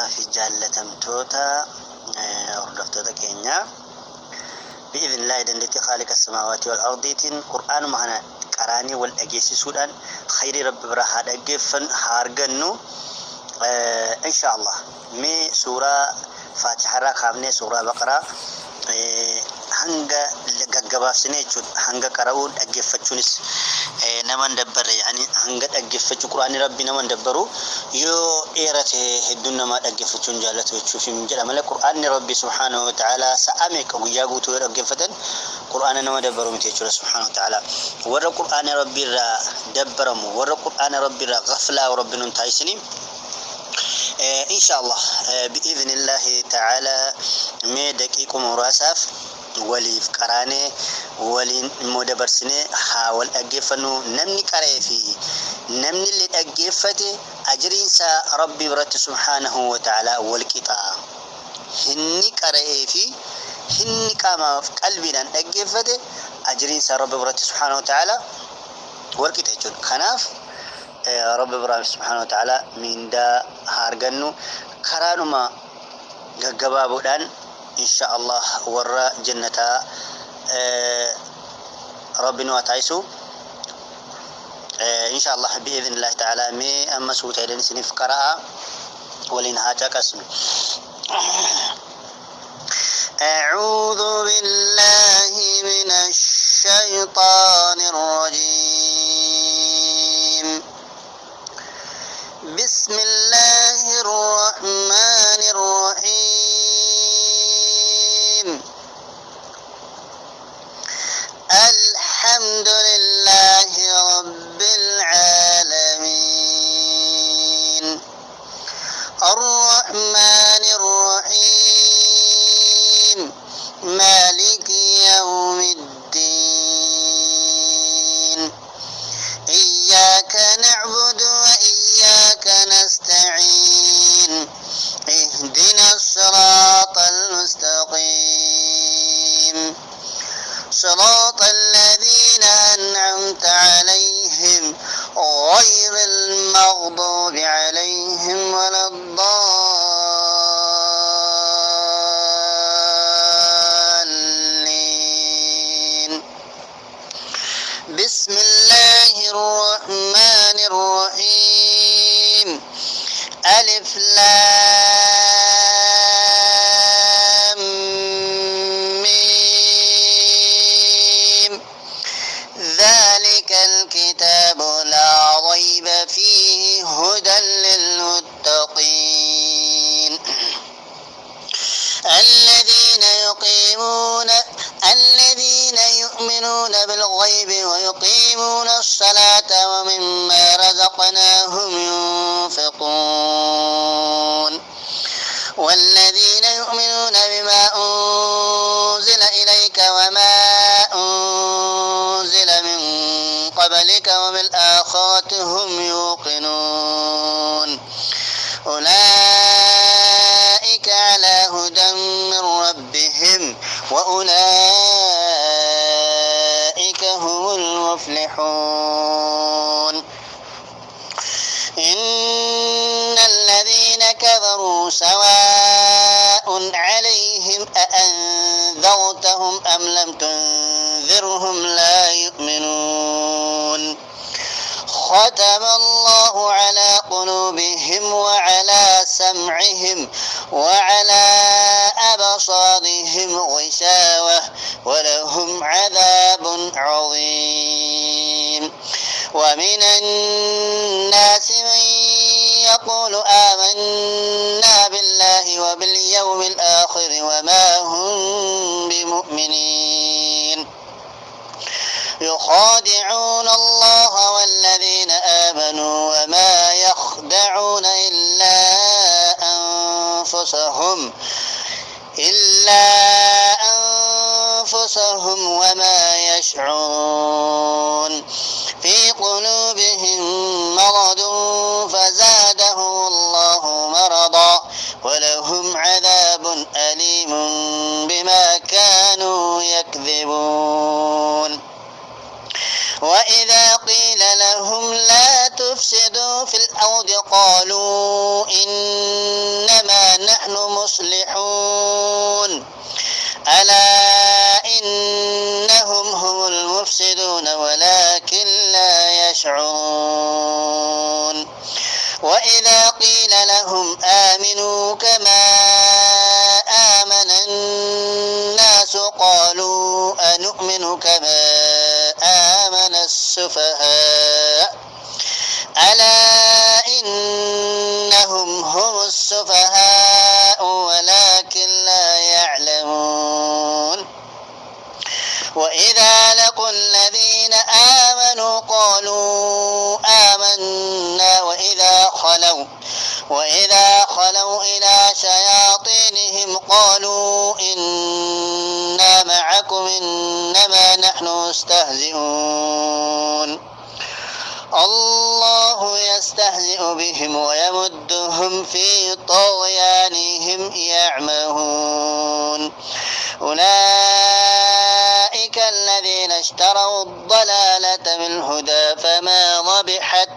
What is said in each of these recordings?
في جالة توتا أردفتها كينيا بإذن الله دندتي خالق السماوات والأرض قرآن معنا قراني والأجيس سودان خير رب برهاد أجفن هارجنو إن شاء الله مي سورة فاتحة رقمنا سورة بقرة hanga gaggabasne jechud hanga qara'uun dhaggeeffachuunis naman dabbare yani hanga dhaggeeffachuu quraani rabbi naman dabbaru yoo dheerate hedduun nama dhaggeeffachuun jaalatu jechuuf hin jedha malee quraani rabbi subhanahu wa ta'ala sa'ame guyyaa guutuu dhaggeeffatan quraana nama dabbaru miti jechuudha subhanahu wa ta'ala warra quraani rabbi irraa dabbaramu warra quraani rabbi irraa ghaflaa rabbinun taayisini إن شاء الله بإذن الله تعالى ما دقيق مراسف ولي فكراني ولي مدبر سنة حاول أجفنو نمني كريفي نمني اللي أجفته أجرين سا ربي برت سبحانه وتعالى والكتاب هني كريفي هني كما في قلبنا أجفته أجرين سا ربي برت سبحانه وتعالى والكتاب خناف رب إبراهيم سبحانه وتعالى من دا هارجنو كرانو ما جبابو دان إن شاء الله ورا جنة ربنا وتعيسو إن شاء الله بإذن الله تعالى مي أما سوت إلى سنف قراءة ولنهاجا كسم أعوذ بالله من الشيطان الرجيم بسم الله الرحمن الرحيم الحمد لله رب العالمين الرحمن الرحيم مالك يوم الدين إياك نعبد وإياك نستعين اهدنا الصراط المستقيم صراط الذين أنعمت عليهم غير المغضوب عليهم ولا الضالين بسم الله الرحمن الرحيم ألف لام ميم ذلك الكتاب لا ريب فيه هدى للمتقين الذين يؤمنون بالغيب ويقيمون الصلاة ومما رزقناهم ينفقون والذين يؤمنون بما أنزل إليك وما أنزل من قبلك وبالآخرة هم يوقنون أولئك على هدى من ربهم وأولئك هم المفلحون إن الذين كفروا سواء عليهم أأنذرتهم أم لم تنذرهم لا يؤمنون ختم الله على قلوبهم وعلى سمعهم وعلى أبصارهم غشاوة ولهم عذاب عظيم ومن الناس من يقول آمنا بالله وباليوم الآخر وما هم بمؤمنين يخادعون الله والذين آمنوا وما يخدعون إلا أنفسهم وما يشعرون في قلوبهم مرض فزادهم الله مرضا ولهم عذاب أليم بما كانوا يكذبون وإذا قيل لهم لا تفسدوا في الأرض قالوا إنما نحن مصلحون ألا إنهم هم المفسدون ولكن لا يشعرون وإذا قيل لهم آمنوا كما آمن الناس قالوا أنؤمن كما آمن السفهاء ألا إنهم هم السفهاء ولكن لا يعلمون وإذا لقوا الذين آمنوا قالوا آمنا وإذا خلوا إلى شياطينهم قالوا إنا معكم إنما نحن مستهزئون الله يستهزئ بهم ويمدهم في طغيانهم يعمهون أولئك الذين اشتروا الضلالة بالهدى فما ربحت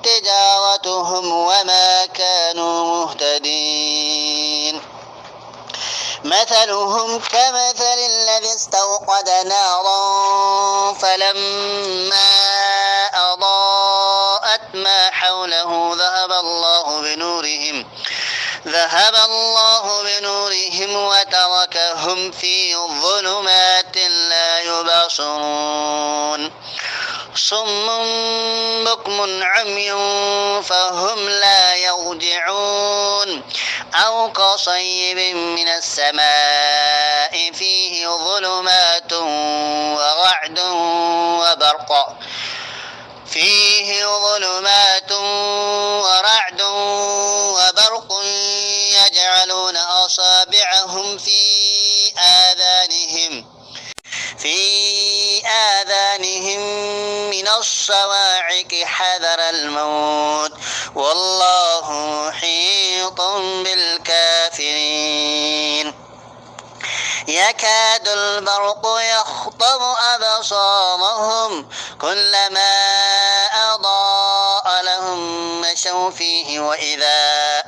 تجارتهم وما كانوا مهتدين مثلهم كمثل الذي استوقد نارا فلما أضاءت ما حوله ذهب الله بنورهم وتركهم في ظلمات لا يبصرون صم بكم عمي فهم لا يرجعون أو كصيب من السماء فيه ظلمات ورعد وبرق يجعلون أصابعهم في آذانهم من الصواعق حذر الموت والله محيط بالكافرين يكاد البرق يخطف أبصارهم كلما أضاء لهم مشوا فيه وإذا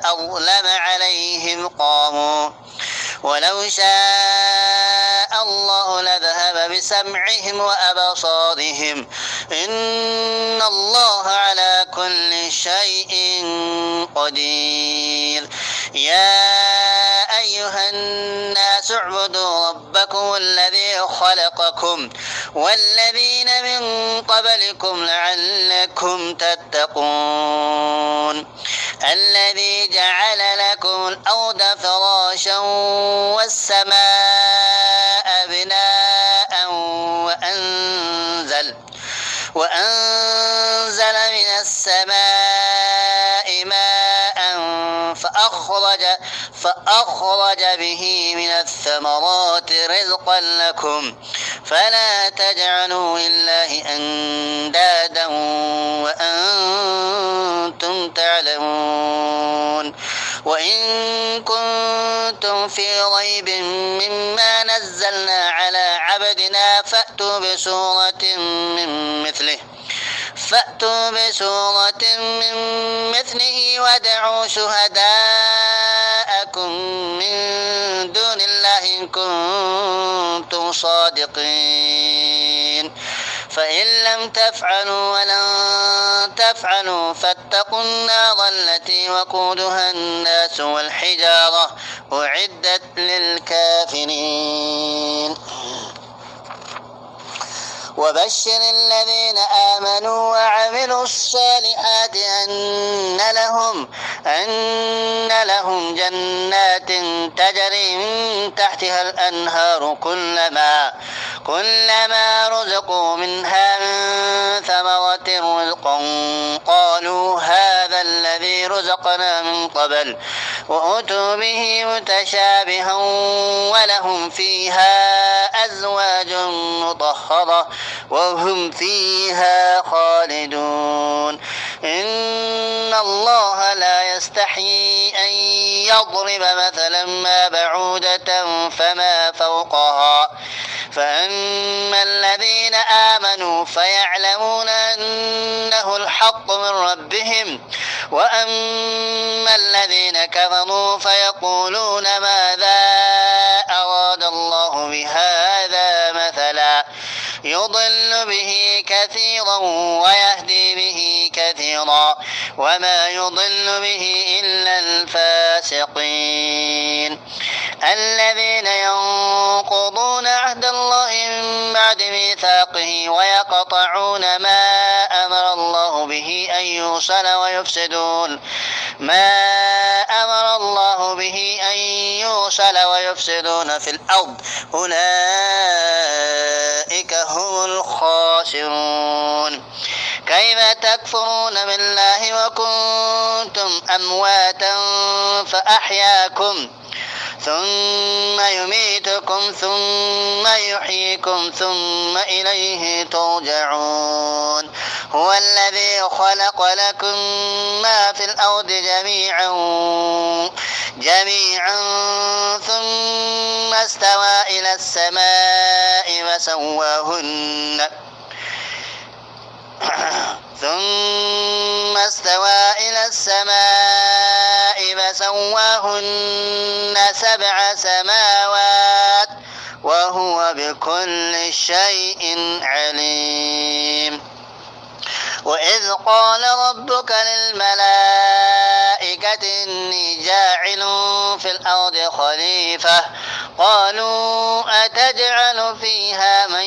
أظلم عليهم قاموا ولو شاء الله لذهب بسمعهم وأبصارهم إن الله على كل شيء قدير يا أيها الناس اعبدوا ربكم الذي خلقكم والذين من قبلكم لعلكم تتقون الذي جعل لكم الأرض فراشا والسماء بناء وأنزل من السماء ماء فأخرج به من الثمرات رزقا لكم فلا تجعلوا لله أندادا وأنتم تعلمون وإن كنتم في ريب مما نزلنا على عبدنا فأتوا بسورة من مثله وادعوا شهداءكم من دون الله إن كنتم صادقين فإن لم تفعلوا ولن تفعلوا فاتقوا النار التي وقودها الناس والحجارة أعدت للكافرين وبشر الذين آمنوا وعملوا الصالحات أن لهم جنات تجري من تحتها الأنهار كلما رزقوا منها من ثمرة رزقا قالوا هذا الذي رزقنا من قبل وأتوا به متشابها ولهم فيها أزواج مطهرة وهم فيها خالدون إن الله لا يستحيي أن يضرب مثلا ما بعودة فما فوقها فأما الذين آمنوا فيعلمون أنه الحق من ربهم وأما الذين كفروا فيقولون ماذا أراد الله بهذا مثلا يضل به كثيرا ويهدي به كثيرا وما يضل به إلا الفاسقين الذين ينقضون عهد الله من بعد ميثاقه ويقطعون ما أمر الله به أن يوصل ويفسدون في الأرض أولئك هم الخاسرون كيف تكفرون بالله وكنتم أمواتا فأحياكم ثم يميتكم ثم يحييكم ثم إليه ترجعون هو الذي خلق لكم ما في الأرض جميعا ثم استوى إلى السماء فسواهن سبع سماوات وهو بكل شيء عليم وإذ قال ربك للملائكة إني جاعل في الأرض خليفة قالوا أتجعل فيها من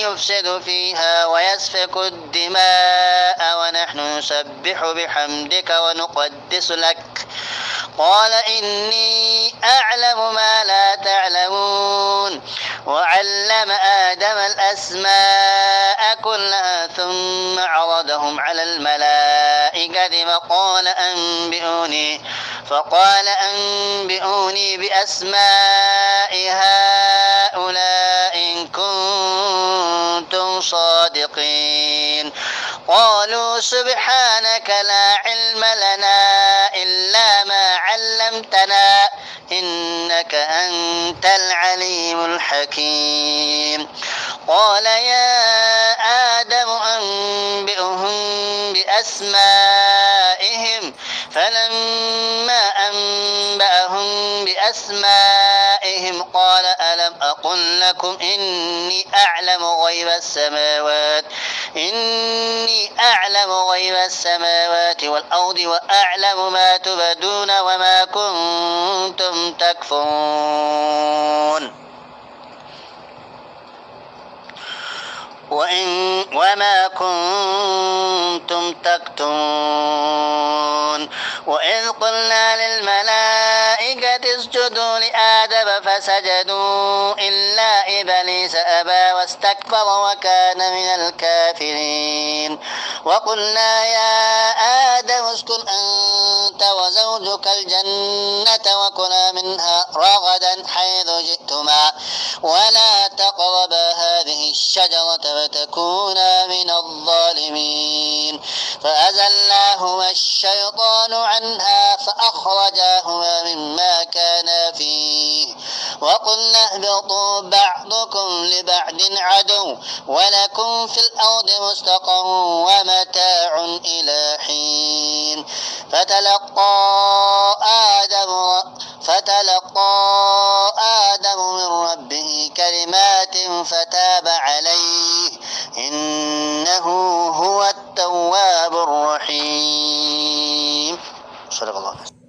يفسد فيها ويسفك الدماء ونحن نسبح بحمدك ونقدس لك قال إني أعلم ما لا تعلمون وعلم آدم الأسماء كلها ثم عرضهم على الملائكة فقال أنبئوني بأسماء هؤلاء إن كنتم صادقين قالوا سبحانك لا علم لنا إلا ما علمتنا إنك أنت العليم الحكيم قال يا آدم أنبئهم بأسمائهم فلما أنبأهم بأسمائهم قال ألم أقل لكم إني أعلم غيب السماوات والأرض وأعلم ما تبدون وما كنتم تكفرون وما كنتم تكتمون وإذ قلنا للملائكة اسجدوا لآدم فسجدوا إلا إبليس أبى واستكبر وكان من الكافرين وقلنا يا آدم اسكن أنت وزوجك الجنة وكلا منها رغدا حيث جئتما ولا تقربا هذه الشجرة فتكونا من الظالمين فأزلاهما الشيطان عنها فأخرجاهما مما كانا فيه وقلنا اهبطوا بعضكم لبعض عدو ولكم في الأرض مستقر ومتاع إلى حين فتلقى آدم من ربه كلمات فتاب عليه إنه هو التواب الرحيم. صدق الله.